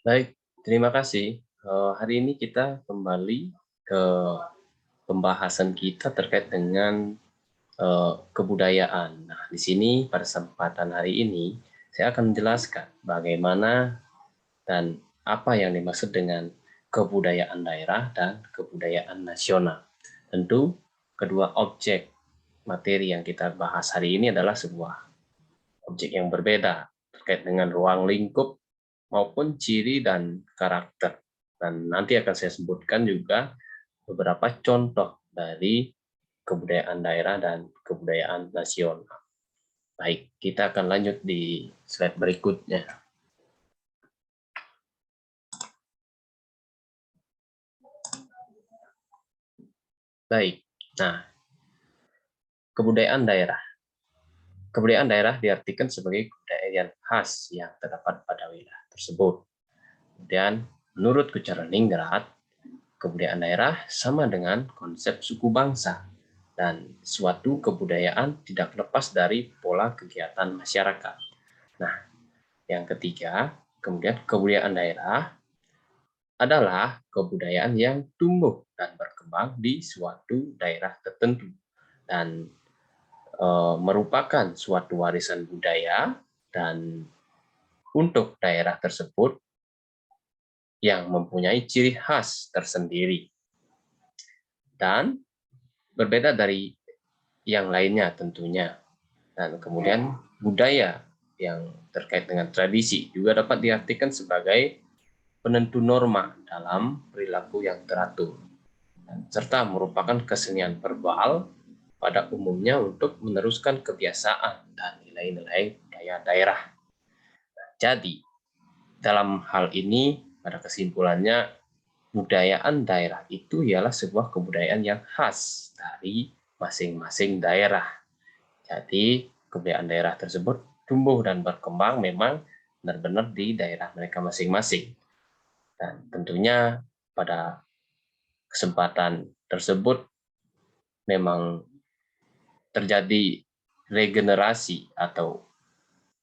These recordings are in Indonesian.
Baik, terima kasih. Hari ini kita kembali ke pembahasan kita terkait dengan kebudayaan. Nah, di sini pada kesempatan hari ini saya akan menjelaskan bagaimana dan apa yang dimaksud dengan kebudayaan daerah dan kebudayaan nasional. Tentu kedua objek materi yang kita bahas hari ini adalah sebuah objek yang berbeda terkait dengan ruang lingkup maupun ciri dan karakter. Dan nanti akan saya sebutkan juga beberapa contoh dari kebudayaan daerah dan kebudayaan nasional. Baik, kita akan lanjut di slide berikutnya. Baik, nah, kebudayaan daerah. Kebudayaan daerah diartikan sebagai kebudayaan khas yang terdapat pada wilayah tersebut. Kemudian, menurut Kucaraningrat, kebudayaan daerah sama dengan konsep suku bangsa, dan suatu kebudayaan tidak lepas dari pola kegiatan masyarakat. Nah, yang ketiga, kemudian kebudayaan daerah adalah kebudayaan yang tumbuh dan berkembang di suatu daerah tertentu dan merupakan suatu warisan budaya dan untuk daerah tersebut yang mempunyai ciri khas tersendiri dan berbeda dari yang lainnya tentunya. Dan kemudian budaya yang terkait dengan tradisi juga dapat diartikan sebagai penentu norma dalam perilaku yang teratur, serta merupakan kesenian verbal pada umumnya untuk meneruskan kebiasaan dan nilai-nilai budaya daerah. Jadi, dalam hal ini, pada kesimpulannya, budayaan daerah itu ialah sebuah kebudayaan yang khas dari masing-masing daerah. Jadi, kebudayaan daerah tersebut tumbuh dan berkembang memang benar-benar di daerah mereka masing-masing. Dan tentunya pada kesempatan tersebut memang terjadi regenerasi atau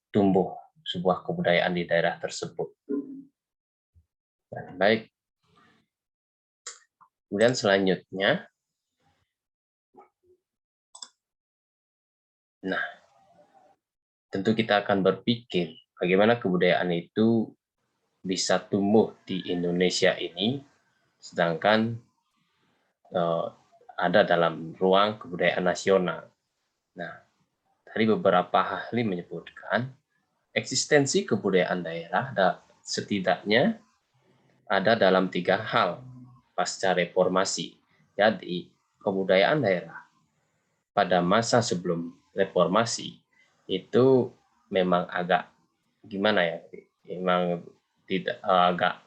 tumbuh sebuah kebudayaan di daerah tersebut. Baik, kemudian selanjutnya, nah, tentu kita akan berpikir bagaimana kebudayaan itu bisa tumbuh di Indonesia ini, sedangkan ada dalam ruang kebudayaan nasional. Nah, dari beberapa ahli menyebutkan eksistensi kebudayaan daerah setidaknya ada dalam 3 hal pasca reformasi. Jadi, kebudayaan daerah pada masa sebelum reformasi itu memang agak gimana ya, memang agak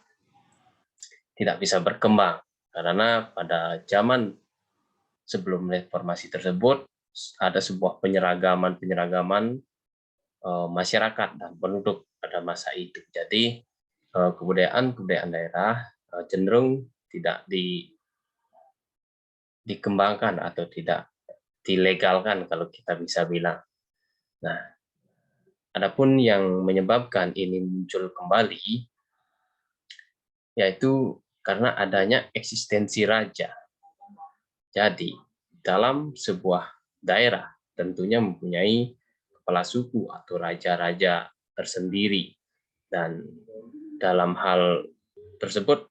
tidak bisa berkembang karena pada zaman sebelum reformasi tersebut ada sebuah penyeragaman masyarakat dan penduduk pada masa itu. Jadi kebudayaan daerah cenderung tidak dikembangkan atau tidak dilegalkan kalau kita bisa bilang. Nah, adapun yang menyebabkan ini muncul kembali yaitu karena adanya eksistensi raja. Jadi, dalam sebuah daerah tentunya mempunyai kepala suku atau raja-raja tersendiri. Dan dalam hal tersebut,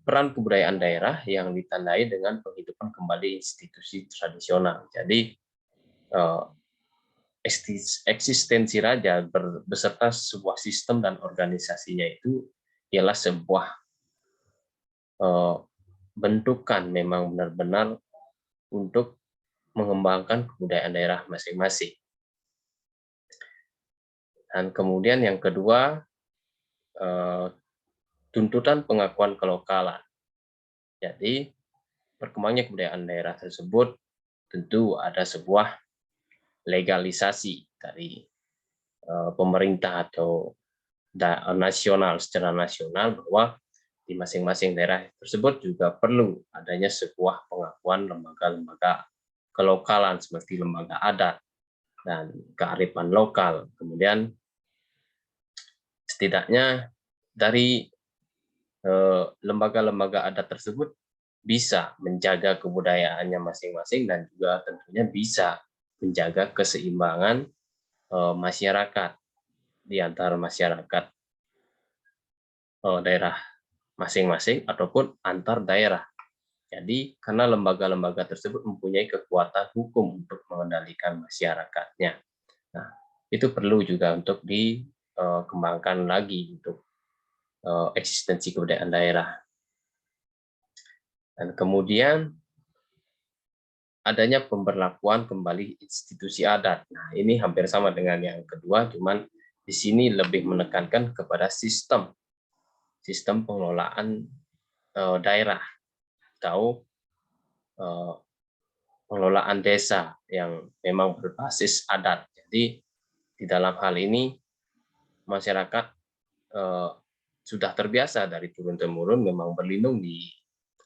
peran kebudayaan daerah yang ditandai dengan penghidupan kembali institusi tradisional. Jadi, eksistensi raja beserta sebuah sistem dan organisasinya itu ialah sebuah bentukan memang benar-benar untuk mengembangkan kebudayaan daerah masing-masing. Dan kemudian yang kedua, tuntutan pengakuan kelokalan. Jadi, berkembangnya kebudayaan daerah tersebut tentu ada sebuah legalisasi dari pemerintah atau nasional secara nasional bahwa di masing-masing daerah tersebut juga perlu adanya sebuah pengakuan lembaga-lembaga kelokalan seperti lembaga adat dan kearifan lokal. Kemudian setidaknya dari lembaga-lembaga adat tersebut bisa menjaga kebudayaannya masing-masing dan juga tentunya bisa menjaga keseimbangan masyarakat di antara masyarakat daerah masing-masing ataupun antar daerah. Jadi karena lembaga-lembaga tersebut mempunyai kekuatan hukum untuk mengendalikan masyarakatnya. Nah, itu perlu juga untuk dikembangkan lagi untuk eksistensi kebudayaan daerah. Dan kemudian adanya pemberlakuan kembali institusi adat. Nah, ini hampir sama dengan yang kedua, cuman di sini lebih menekankan kepada sistem pengelolaan daerah atau pengelolaan desa yang memang berbasis adat. Jadi di dalam hal ini masyarakat sudah terbiasa dari turun-temurun memang berlindung di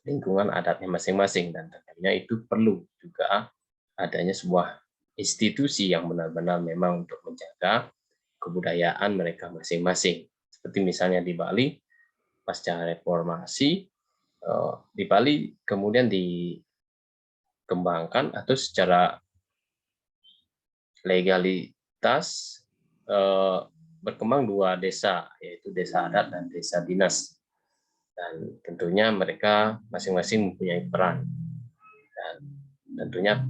lingkungan adatnya masing-masing, dan tentunya itu perlu juga adanya sebuah institusi yang benar-benar memang untuk menjaga kebudayaan mereka masing-masing. Seperti misalnya di Bali pasca reformasi, di Bali kemudian dikembangkan atau secara legalitas berkembang dua desa, yaitu desa adat dan desa dinas. Dan tentunya mereka masing-masing mempunyai peran. Dan tentunya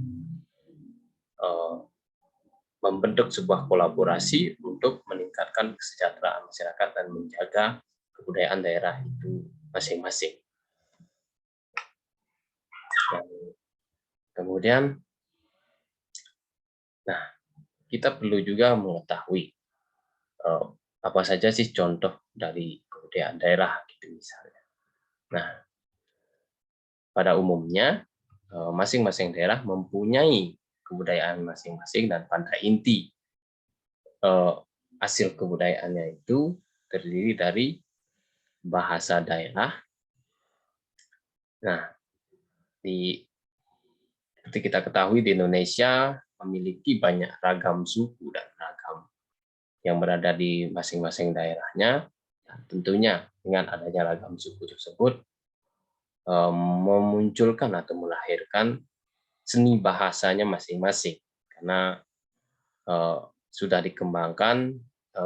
membentuk sebuah kolaborasi untuk meningkatkan kesejahteraan masyarakat dan menjaga kebudayaan daerah itu masing-masing. Dan kemudian, nah, kita perlu juga mengetahui apa saja sih contoh dari kebudayaan daerah gitu misalnya. Nah, pada umumnya masing-masing daerah mempunyai kebudayaan masing-masing, dan pada inti hasil kebudayaannya itu terdiri dari bahasa daerah. Nah, seperti kita ketahui di Indonesia memiliki banyak ragam suku dan ragam yang berada di masing-masing daerahnya. Dan tentunya dengan adanya ragam suku tersebut memunculkan atau melahirkan seni bahasanya masing-masing, karena sudah dikembangkan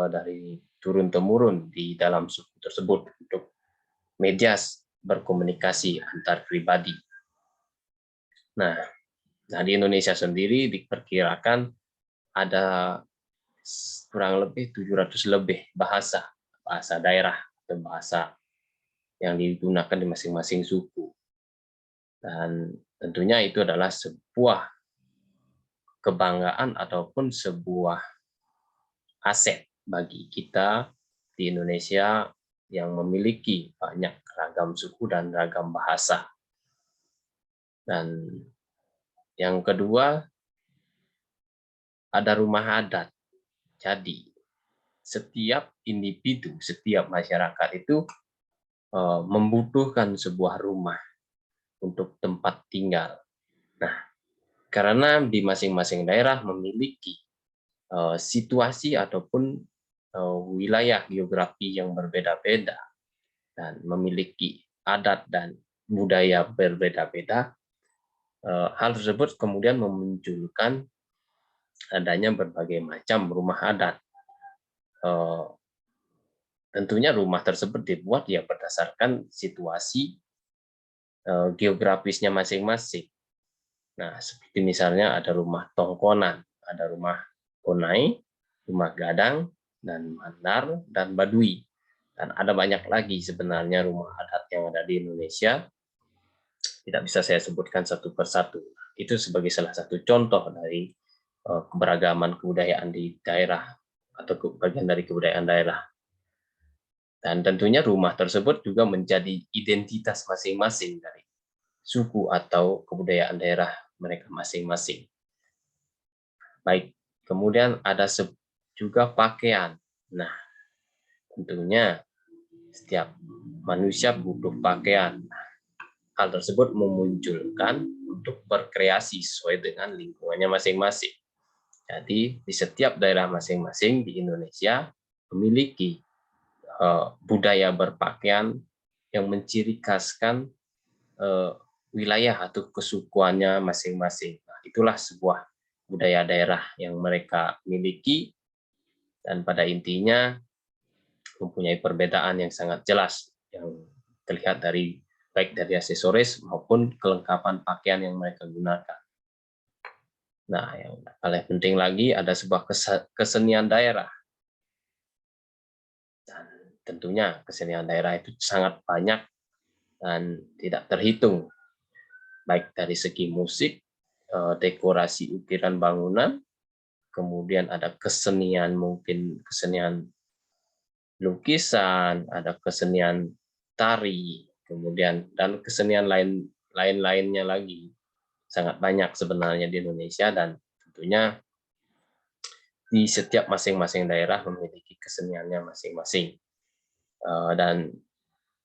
dari turun-temurun di dalam suku tersebut untuk media berkomunikasi antar pribadi. Nah, di Indonesia sendiri diperkirakan ada kurang lebih 700 lebih bahasa daerah atau bahasa yang digunakan di masing-masing suku. Dan tentunya itu adalah sebuah kebanggaan ataupun sebuah aset bagi kita di Indonesia yang memiliki banyak ragam suku dan ragam bahasa. Dan yang kedua, ada rumah adat. Jadi, setiap individu, setiap masyarakat itu membutuhkan sebuah rumah untuk tempat tinggal. Nah, karena di masing-masing daerah memiliki situasi ataupun wilayah geografi yang berbeda-beda dan memiliki adat dan budaya berbeda-beda, hal tersebut kemudian memunculkan adanya berbagai macam rumah adat. Tentunya rumah tersebut dibuat ya berdasarkan situasi geografisnya masing-masing. Nah, seperti misalnya ada rumah tongkonan, ada rumah konai, rumah gadang, dan mandar, dan badui. Dan ada banyak lagi sebenarnya rumah adat yang ada di Indonesia. Tidak bisa saya sebutkan satu persatu. Itu sebagai salah satu contoh dari keberagaman kebudayaan di daerah atau bagian dari kebudayaan daerah. Dan tentunya rumah tersebut juga menjadi identitas masing-masing dari suku atau kebudayaan daerah mereka masing-masing. Baik, kemudian ada juga pakaian. Nah, tentunya setiap manusia butuh pakaian. Hal tersebut memunculkan untuk berkreasi sesuai dengan lingkungannya masing-masing. Jadi, di setiap daerah masing-masing di Indonesia memiliki budaya berpakaian yang menciri khaskan wilayah atau kesukuannya masing-masing. Nah, itulah sebuah budaya daerah yang mereka miliki dan pada intinya mempunyai perbedaan yang sangat jelas yang terlihat dari baik dari aksesoris maupun kelengkapan pakaian yang mereka gunakan. Nah, yang paling penting lagi ada sebuah kesenian daerah. Dan tentunya kesenian daerah itu sangat banyak dan tidak terhitung, baik dari segi musik, dekorasi ukiran bangunan, kemudian ada kesenian, mungkin kesenian lukisan, ada kesenian tari, kemudian dan kesenian lain-lainnya lagi. Sangat banyak sebenarnya di Indonesia dan tentunya di setiap masing-masing daerah memiliki keseniannya masing-masing. Dan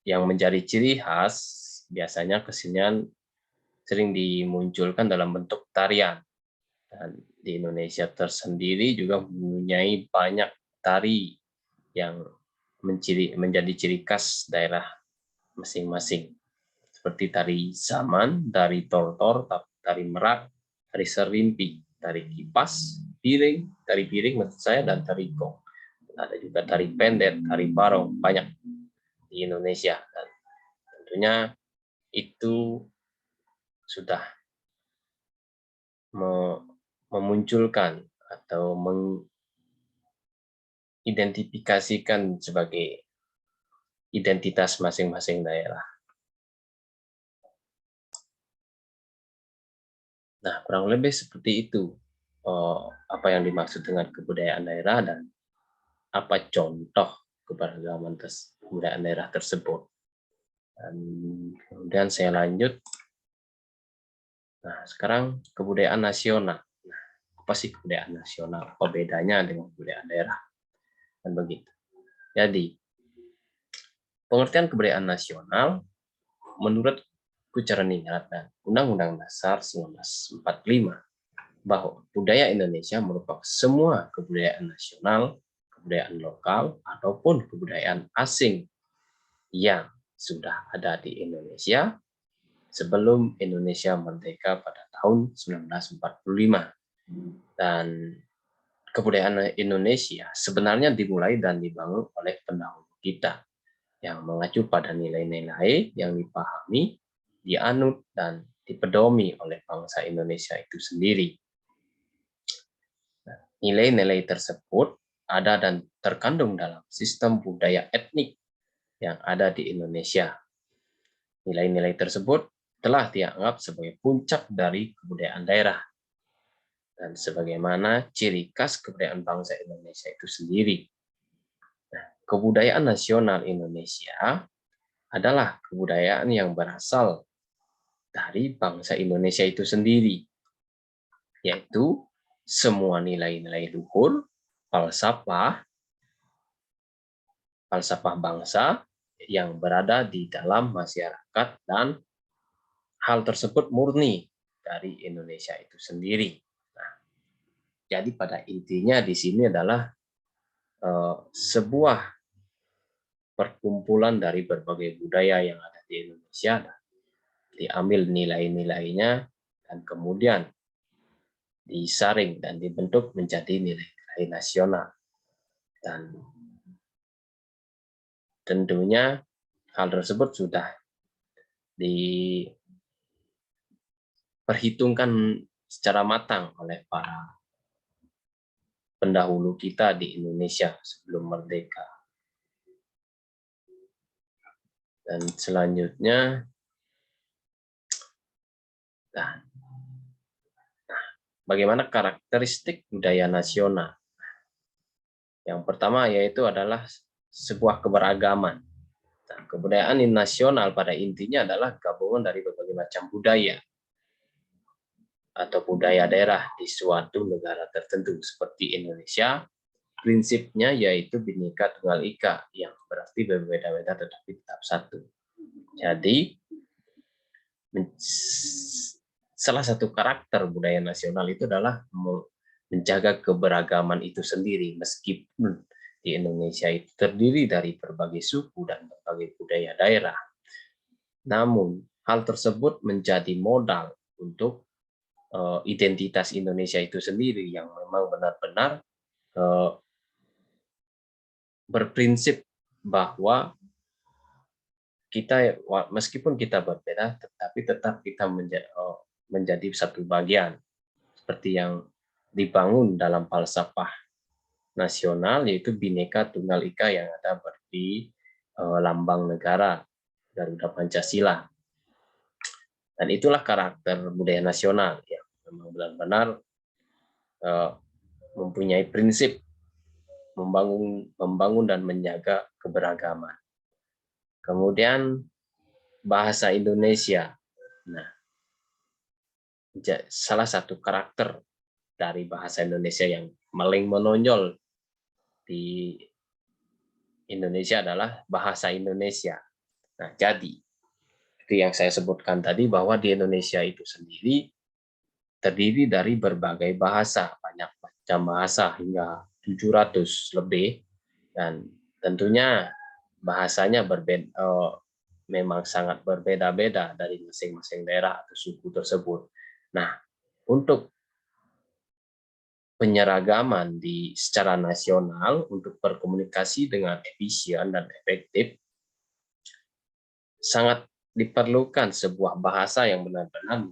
yang menjadi ciri khas biasanya kesenian sering dimunculkan dalam bentuk tarian. Dan di Indonesia tersendiri juga mempunyai banyak tari yang menjadi ciri khas daerah masing-masing. Seperti tari Saman, tari Tortor, tari Merak, tari Serimpi, tari Kipas, tari Piring maksud saya, dan tari Gong. Ada juga tari Pendet, tari Barong, banyak di Indonesia. Dan tentunya itu sudah memunculkan atau mengidentifikasikan sebagai identitas masing-masing daerah. Nah, kurang lebih seperti itu apa yang dimaksud dengan kebudayaan daerah dan apa contoh keberagaman kebudayaan daerah tersebut. Dan kemudian saya lanjut. Nah, sekarang kebudayaan nasional. Nah, apa sih kebudayaan nasional? Apa bedanya dengan kebudayaan daerah? Dan begitu. Jadi, pengertian kebudayaan nasional menurut Kucerniat dan Undang-Undang Dasar 1945 bahwa budaya Indonesia merupakan semua kebudayaan nasional, kebudayaan lokal, ataupun kebudayaan asing yang sudah ada di Indonesia sebelum Indonesia merdeka pada tahun 1945. Dan kebudayaan Indonesia sebenarnya dimulai dan dibangun oleh pendahulu kita yang mengacu pada nilai-nilai yang dipahami, dianut, dan dipedomi oleh bangsa Indonesia itu sendiri. Nilai-nilai tersebut ada dan terkandung dalam sistem budaya etnik yang ada di Indonesia. Nilai-nilai tersebut telah dianggap sebagai puncak dari kebudayaan daerah dan sebagaimana ciri khas kebudayaan bangsa Indonesia itu sendiri. Nah, kebudayaan nasional Indonesia adalah kebudayaan yang berasal dari bangsa Indonesia itu sendiri, yaitu semua nilai-nilai luhur, falsafah bangsa yang berada di dalam masyarakat dan hal tersebut murni dari Indonesia itu sendiri. Nah, jadi pada intinya di sini adalah sebuah perkumpulan dari berbagai budaya yang ada di Indonesia, diambil nilai-nilainya dan kemudian disaring dan dibentuk menjadi nilai-nilai nasional. Dan tentunya hal tersebut sudah diperhitungkan secara matang oleh para pendahulu kita di Indonesia sebelum merdeka. Dan selanjutnya, bagaimana karakteristik budaya nasional? Yang pertama yaitu adalah sebuah keberagaman. Nah, kebudayaan nasional pada intinya adalah gabungan dari berbagai macam budaya atau budaya daerah di suatu negara tertentu seperti Indonesia. Prinsipnya yaitu Bhinneka Tunggal Ika yang berarti berbeda-beda tetapi tetap satu. Jadi salah satu karakter budaya nasional itu adalah menjaga keberagaman itu sendiri meskipun di Indonesia itu terdiri dari berbagai suku dan berbagai budaya daerah. Namun, hal tersebut menjadi modal untuk identitas Indonesia itu sendiri yang memang benar-benar berprinsip bahwa kita, meskipun kita berbeda, tetapi tetap kita menjadi satu bagian, seperti yang dibangun dalam falsafah nasional, yaitu Bhinneka Tunggal Ika yang ada di lambang negara Garuda Pancasila. Dan itulah karakter budaya nasional yang memang benar-benar mempunyai prinsip membangun dan menjaga keberagaman. Kemudian bahasa Indonesia. Nah, salah satu karakter dari bahasa Indonesia yang paling menonjol di Indonesia adalah bahasa Indonesia. Nah, jadi itu yang saya sebutkan tadi, bahwa di Indonesia itu sendiri terdiri dari berbagai bahasa, banyak macam bahasa hingga 700 lebih, dan tentunya bahasanya memang sangat berbeda-beda dari masing-masing daerah atau suku tersebut. Nah, untuk penyeragaman secara nasional untuk berkomunikasi dengan efisien dan efektif, sangat diperlukan sebuah bahasa yang benar-benar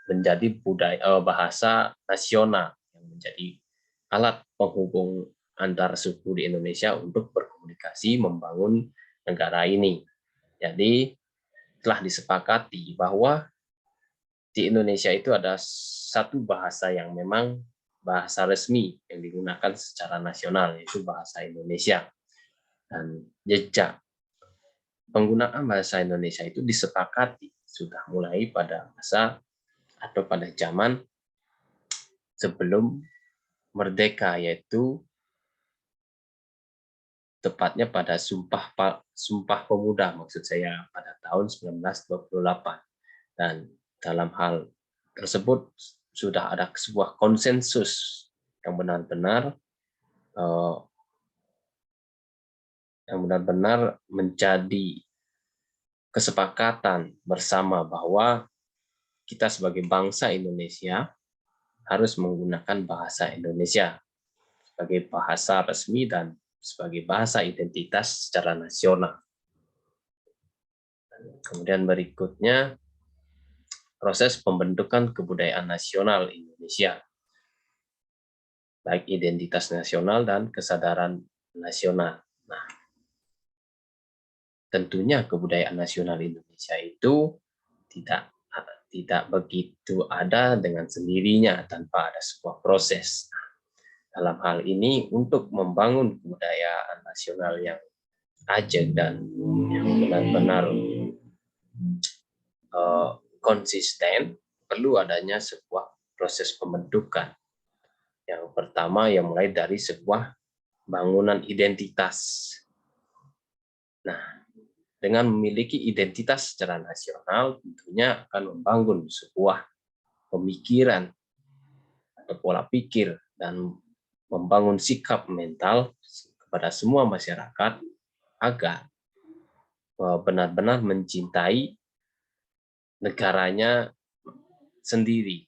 menjadi bahasa nasional yang menjadi alat penghubung antar suku di Indonesia untuk berkomunikasi membangun negara ini. Jadi telah disepakati bahwa di Indonesia itu ada satu bahasa yang memang bahasa resmi yang digunakan secara nasional, yaitu bahasa Indonesia. Dan jejak penggunaan bahasa Indonesia itu disepakati sudah mulai pada masa atau pada zaman sebelum merdeka, yaitu tepatnya pada Sumpah Pemuda, maksud saya pada tahun 1928. Dan dalam hal tersebut sudah ada sebuah konsensus yang benar-benar menjadi kesepakatan bersama bahwa kita sebagai bangsa Indonesia harus menggunakan bahasa Indonesia sebagai bahasa resmi dan sebagai bahasa identitas secara nasional. Kemudian berikutnya, proses pembentukan kebudayaan nasional Indonesia, baik identitas nasional dan kesadaran nasional. Nah, tentunya kebudayaan nasional Indonesia itu tidak begitu ada dengan sendirinya tanpa ada sebuah proses. Dalam hal ini, untuk membangun kebudayaan nasional yang ajak dan yang benar-benar konsisten, perlu adanya sebuah proses pembentukan. Yang pertama yang mulai dari sebuah bangunan identitas. Nah, dengan memiliki identitas secara nasional, tentunya akan membangun sebuah pemikiran atau pola pikir dan membangun sikap mental kepada semua masyarakat agar benar-benar mencintai negaranya sendiri.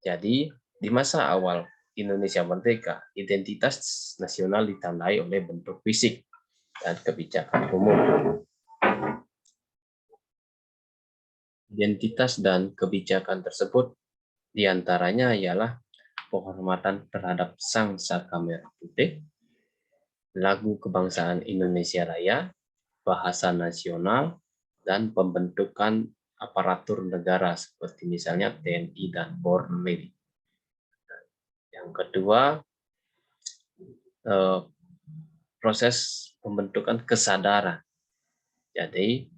Jadi, di masa awal Indonesia merdeka, identitas nasional ditandai oleh bentuk fisik dan kebijakan umum. Identitas dan kebijakan tersebut diantaranya ialah penghormatan terhadap Sang Saka Merah Putih, lagu kebangsaan Indonesia Raya, bahasa nasional, dan pembentukan aparatur negara seperti misalnya TNI dan Polri. Yang kedua, proses pembentukan kesadaran. Jadi,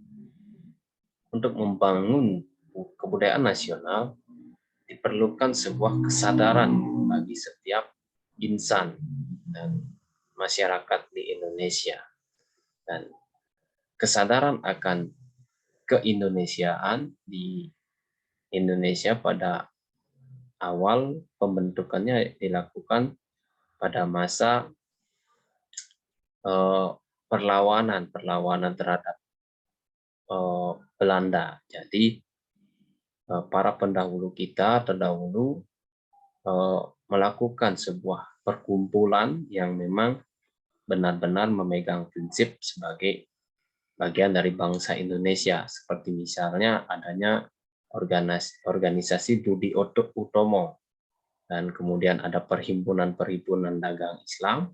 untuk membangun kebudayaan nasional diperlukan sebuah kesadaran bagi setiap insan dan masyarakat di Indonesia. Dan kesadaran akan keindonesiaan di Indonesia pada awal pembentukannya dilakukan pada masa eh, perlawanan terhadap Belanda. Jadi para pendahulu kita terdahulu melakukan sebuah perkumpulan yang memang benar-benar memegang prinsip sebagai bagian dari bangsa Indonesia, seperti misalnya adanya organisasi Budi Utomo, dan kemudian ada perhimpunan-perhimpunan dagang Islam,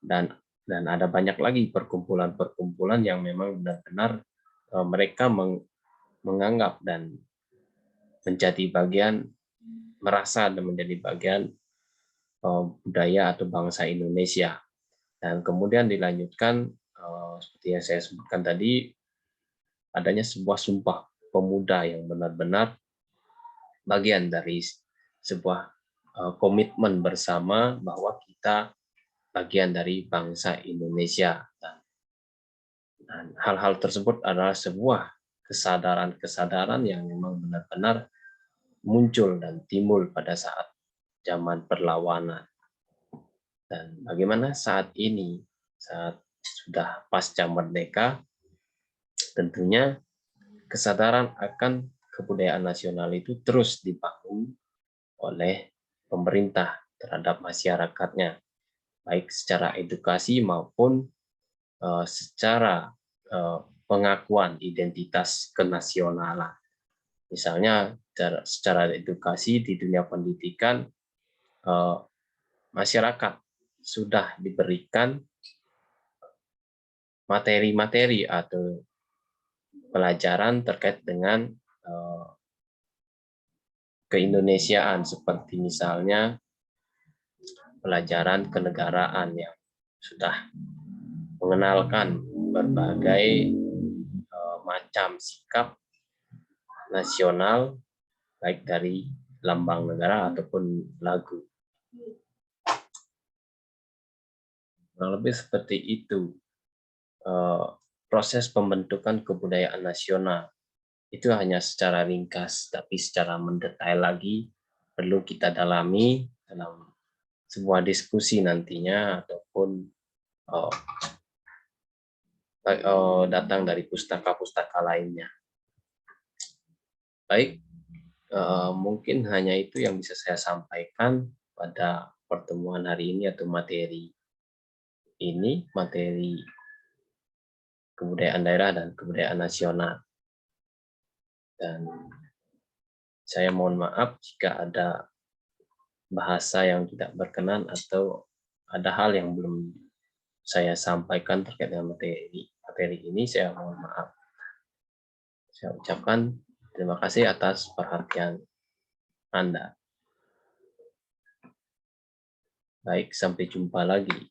dan ada banyak lagi perkumpulan-perkumpulan yang memang benar-benar mereka menganggap dan menjadi bagian, merasa dan menjadi bagian budaya atau bangsa Indonesia. Dan kemudian dilanjutkan seperti yang saya sebutkan tadi, adanya sebuah sumpah pemuda yang benar-benar bagian dari sebuah komitmen bersama bahwa kita bagian dari bangsa Indonesia. Dan hal-hal tersebut adalah sebuah kesadaran-kesadaran yang memang benar-benar muncul dan timbul pada saat zaman perlawanan. Dan bagaimana saat ini, saat sudah pasca merdeka, tentunya kesadaran akan kebudayaan nasional itu terus dibangun oleh pemerintah terhadap masyarakatnya, baik secara edukasi maupun secara pengakuan identitas kenasionalan. Misalnya secara edukasi di dunia pendidikan, masyarakat sudah diberikan materi-materi atau pelajaran terkait dengan keindonesiaan, seperti misalnya pelajaran kenegaraan yang sudah mengenalkan berbagai macam sikap nasional, baik dari lambang negara ataupun lagu. Kurang lebih seperti itu proses pembentukan kebudayaan nasional. Itu hanya secara ringkas, tapi secara mendetail lagi perlu kita dalami dalam sebuah diskusi nantinya, ataupun datang dari pustaka-pustaka lainnya. Baik, mungkin hanya itu yang bisa saya sampaikan pada pertemuan hari ini, atau materi ini, materi kebudayaan daerah dan kebudayaan nasional. Dan saya mohon maaf jika ada bahasa yang tidak berkenan atau ada hal yang belum saya sampaikan terkait dengan materi ini. Saya mohon maaf. Saya ucapkan terima kasih atas perhatian Anda. Baik, sampai jumpa lagi.